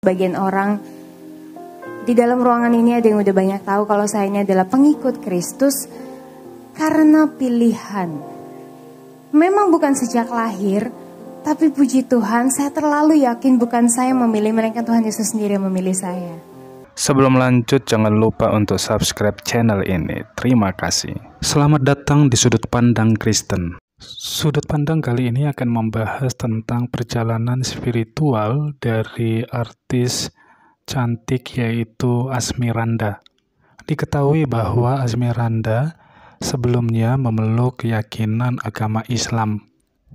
Bagian orang di dalam ruangan ini ada yang udah banyak tahu kalau saya ini adalah pengikut Kristus karena pilihan. Memang bukan sejak lahir, tapi puji Tuhan saya terlalu yakin bukan saya memilih, melainkan Tuhan Yesus sendiri yang memilih saya. Sebelum lanjut, jangan lupa untuk subscribe channel ini. Terima kasih. Selamat datang di Sudut Pandang Kristen. Sudut pandang kali ini akan membahas tentang perjalanan spiritual dari artis cantik yaitu Asmiranda. Diketahui bahwa Asmiranda sebelumnya memeluk keyakinan agama Islam.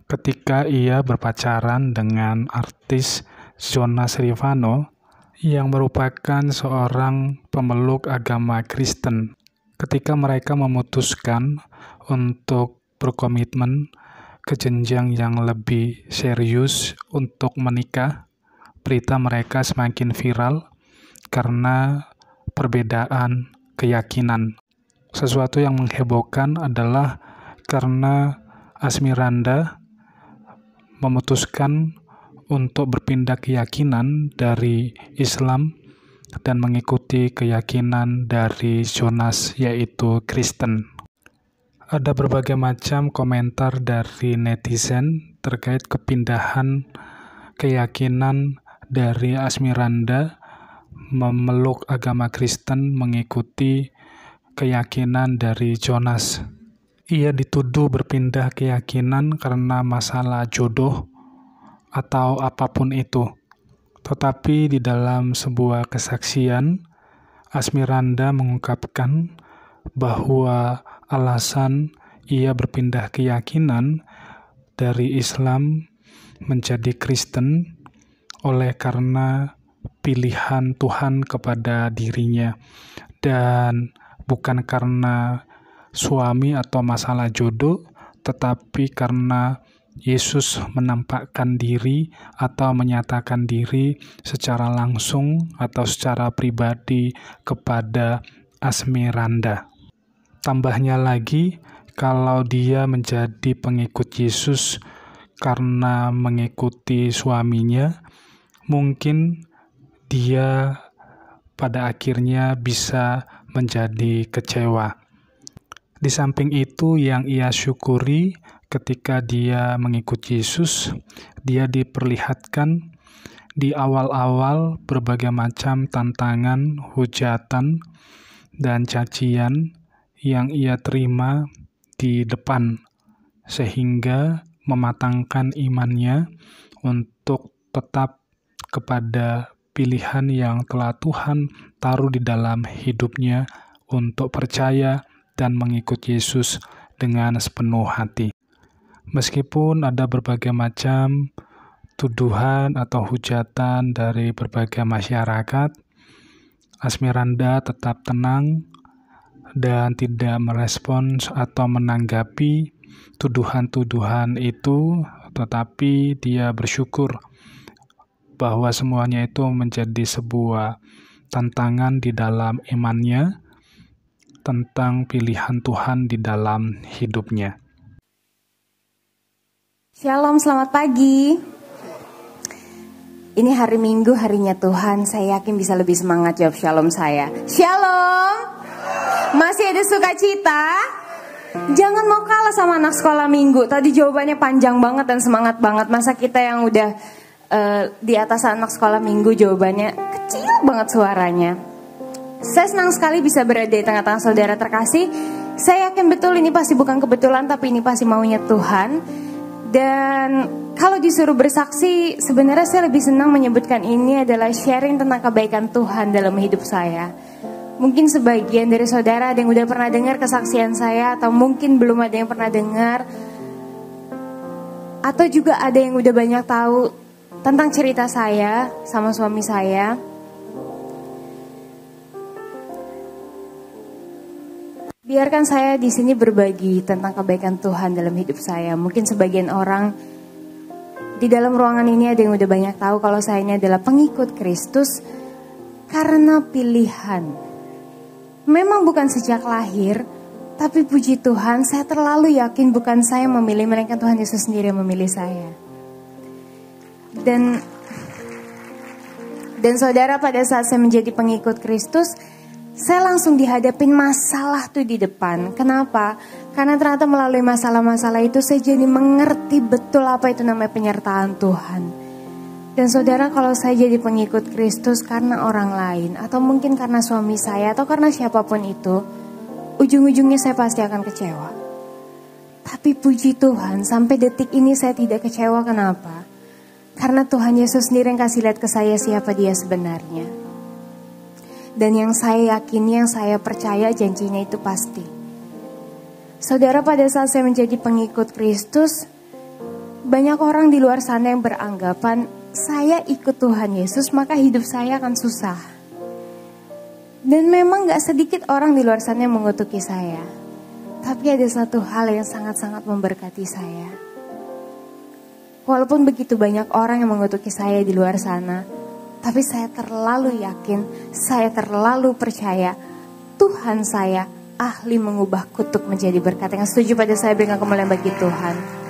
Ketika ia berpacaran dengan artis Jonas Rivano yang merupakan seorang pemeluk agama Kristen. Ketika mereka memutuskan untuk berkomitmen ke jenjang yang lebih serius untuk menikah, berita mereka semakin viral karena perbedaan keyakinan. Sesuatu yang menghebohkan adalah karena Asmiranda memutuskan untuk berpindah keyakinan dari Islam dan mengikuti keyakinan dari Jonas yaitu Kristen. Ada berbagai macam komentar dari netizen terkait kepindahan keyakinan dari Asmiranda memeluk agama Kristen mengikuti keyakinan dari Jonas. Ia dituduh berpindah keyakinan karena masalah jodoh atau apapun itu. Tetapi di dalam sebuah kesaksian, Asmiranda mengungkapkan bahwa alasan ia berpindah keyakinan dari Islam menjadi Kristen oleh karena pilihan Tuhan kepada dirinya dan bukan karena suami atau masalah jodoh, tetapi karena Yesus menampakkan diri atau menyatakan diri secara langsung atau secara pribadi kepada Asmiranda. Tambahnya lagi, kalau dia menjadi pengikut Yesus karena mengikuti suaminya, mungkin dia pada akhirnya bisa menjadi kecewa. Di samping itu, yang ia syukuri ketika dia mengikuti Yesus, dia diperlihatkan di awal-awal berbagai macam tantangan, hujatan, dan cacian yang ia terima di depan, sehingga mematangkan imannya untuk tetap kepada pilihan yang telah Tuhan taruh di dalam hidupnya untuk percaya dan mengikut Yesus dengan sepenuh hati. Meskipun ada berbagai macam tuduhan atau hujatan dari berbagai masyarakat, Asmiranda tetap tenang dan tidak merespons atau menanggapi tuduhan-tuduhan itu, tetapi dia bersyukur bahwa semuanya itu menjadi sebuah tantangan di dalam imannya tentang pilihan Tuhan di dalam hidupnya. Shalom, selamat pagi. Ini hari Minggu, harinya Tuhan. Saya yakin bisa lebih semangat jawab shalom saya. Shalom. Masih ada sukacita? Jangan mau kalah sama anak sekolah minggu. Tadi jawabannya panjang banget dan semangat banget. Masa kita yang udah di atas anak sekolah minggu jawabannya kecil banget suaranya. Saya senang sekali bisa berada di tengah-tengah saudara terkasih. Saya yakin betul ini pasti bukan kebetulan, tapi ini pasti maunya Tuhan. Dan kalau disuruh bersaksi, sebenarnya saya lebih senang menyebutkan ini adalah sharing tentang kebaikan Tuhan dalam hidup saya. Mungkin sebagian dari saudara ada yang udah pernah dengar kesaksian saya, atau mungkin belum ada yang pernah dengar, atau juga ada yang udah banyak tahu tentang cerita saya sama suami saya. Biarkan saya di sini berbagi tentang kebaikan Tuhan dalam hidup saya. Mungkin sebagian orang di dalam ruangan ini ada yang udah banyak tahu kalau saya ini adalah pengikut Kristus karena pilihan. Memang bukan sejak lahir, tapi puji Tuhan saya terlalu yakin bukan saya memilih, melainkan Tuhan Yesus sendiri yang memilih saya. Dan Dan saudara, pada saat saya menjadi pengikut Kristus, saya langsung dihadapin masalah tuh di depan. Kenapa? Karena ternyata melalui masalah-masalah itu saya jadi mengerti betul apa itu namanya penyertaan Tuhan. Dan saudara, kalau saya jadi pengikut Kristus karena orang lain, atau mungkin karena suami saya, atau karena siapapun itu, ujung-ujungnya saya pasti akan kecewa. Tapi puji Tuhan, sampai detik ini saya tidak kecewa. Kenapa? Karena Tuhan Yesus sendiri yang kasih lihat ke saya siapa Dia sebenarnya. Dan yang saya yakini, yang saya percaya janjinya itu pasti. Saudara, pada saat saya menjadi pengikut Kristus, banyak orang di luar sana yang beranggapan saya ikut Tuhan Yesus maka hidup saya akan susah. Dan memang gak sedikit orang di luar sana yang mengutuki saya. Tapi ada satu hal yang sangat-sangat memberkati saya. Walaupun begitu banyak orang yang mengutuki saya di luar sana, tapi saya terlalu yakin, saya terlalu percaya Tuhan saya ahli mengubah kutuk menjadi berkat. Yang setuju pada saya berikan kemuliaan bagi Tuhan.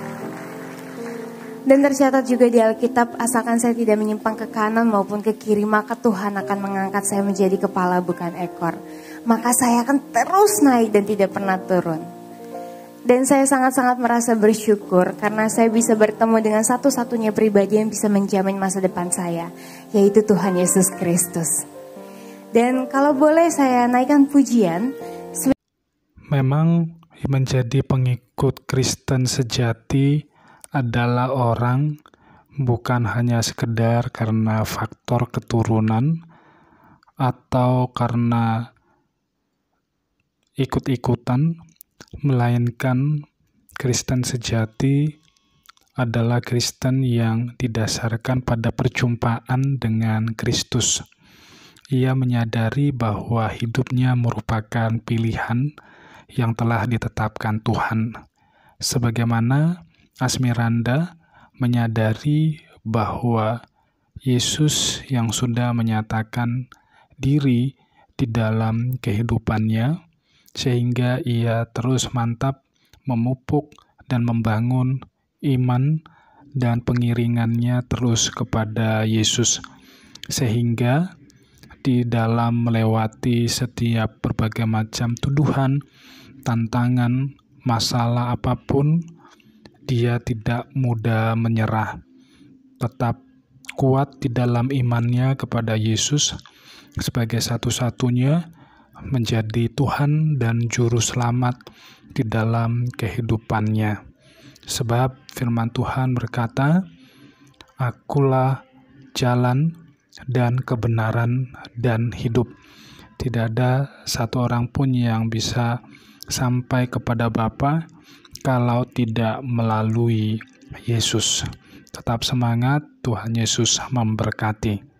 Dan tercatat juga di Alkitab, asalkan saya tidak menyimpang ke kanan maupun ke kiri, maka Tuhan akan mengangkat saya menjadi kepala bukan ekor. Maka saya akan terus naik dan tidak pernah turun. Dan saya sangat-sangat merasa bersyukur karena saya bisa bertemu dengan satu-satunya pribadi yang bisa menjamin masa depan saya, yaitu Tuhan Yesus Kristus. Dan kalau boleh saya naikkan pujian. Memang menjadi pengikut Kristen sejati adalah orang bukan hanya sekedar karena faktor keturunan atau karena ikut-ikutan, melainkan Kristen sejati adalah Kristen yang didasarkan pada perjumpaan dengan Kristus. Ia menyadari bahwa hidupnya merupakan pilihan yang telah ditetapkan Tuhan. Sebagaimana Asmiranda menyadari bahwa Yesus yang sudah menyatakan diri di dalam kehidupannya, sehingga ia terus mantap memupuk dan membangun iman dan pengiringannya terus kepada Yesus. Sehingga di dalam melewati setiap berbagai macam tuduhan, tantangan, masalah apapun, dia tidak mudah menyerah. Tetap kuat di dalam imannya kepada Yesus sebagai satu-satunya menjadi Tuhan dan Juru Selamat di dalam kehidupannya. Sebab firman Tuhan berkata, "Akulah jalan dan kebenaran dan hidup." Tidak ada satu orang pun yang bisa sampai kepada Bapa kalau tidak melalui Yesus. Tetap semangat, Tuhan Yesus memberkati.